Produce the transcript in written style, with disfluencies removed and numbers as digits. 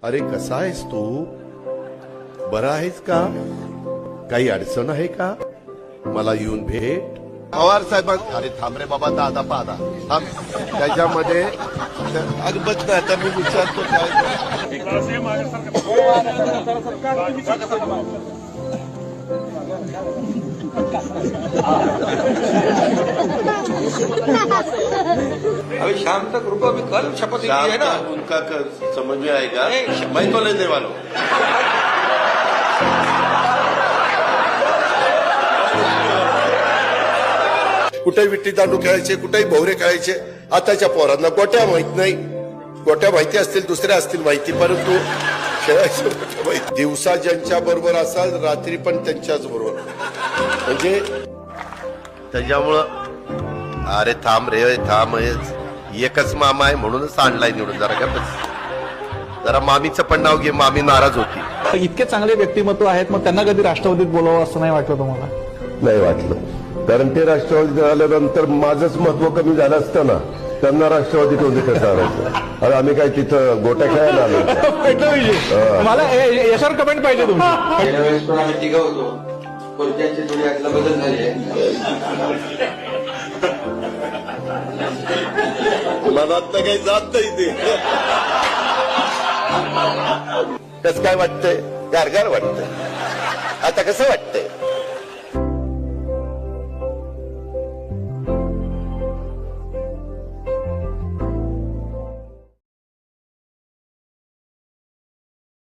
अरे कसा आहेस तू? बरा आहेस का? काही अडचण आहे का? मला येऊन भेट. पवार साहेब, अरे थांब रे बाबा, दादा पादा थांब. त्याच्यामध्ये अगं बघ ना, आता मी विचारतो अभी शाम तक रुको, अभी कल शपथ ली है ना। उनका समझ में आएगा, मैं तो लेने वाला हूं. कुठे विट्टी दांडू खेळायचे, कुठेही भोवरे खेळायचे. आताच्या पोरांना गोट्या माहित नाही. गोट्या माहिती असतील, दुसऱ्या असतील माहिती, परंतु खेळायचं माहिती. दिवसा ज्यांच्या बरोबर असाल, रात्री पण त्यांच्याच बरोबर. म्हणजे त्याच्यामुळं अरे थांब रे थांब, एकच मामा आहे म्हणूनच आणलाय निवडून. जरा का बस, जरा मामीचं पण नाव घे, मामी नाराज होती. इतके चांगले व्यक्तिमत्व आहेत, मग त्यांना कधी राष्ट्रवादीत बोलावं असं नाही वाटलं तुम्हाला? नाही वाटलं, कारण ते राष्ट्रवादीत आल्यानंतर माझंच महत्व कमी झालं असतं ना. त्यांना राष्ट्रवादीत होते कसं आणायचं? अरे आम्ही काय तिथं गोट्या खेळायला आलो? मला याच्यावर कमेंट पाहिजे तुमची. गेल्या वेळेस पण आम्ही तिघं होतो, कोणत्याची थोडी आतला बदल झाली आहे. मनात काही जात नाही ते. कसं काय वाटतंय? गारगार वाटतंय. आता कसं वाटतंय?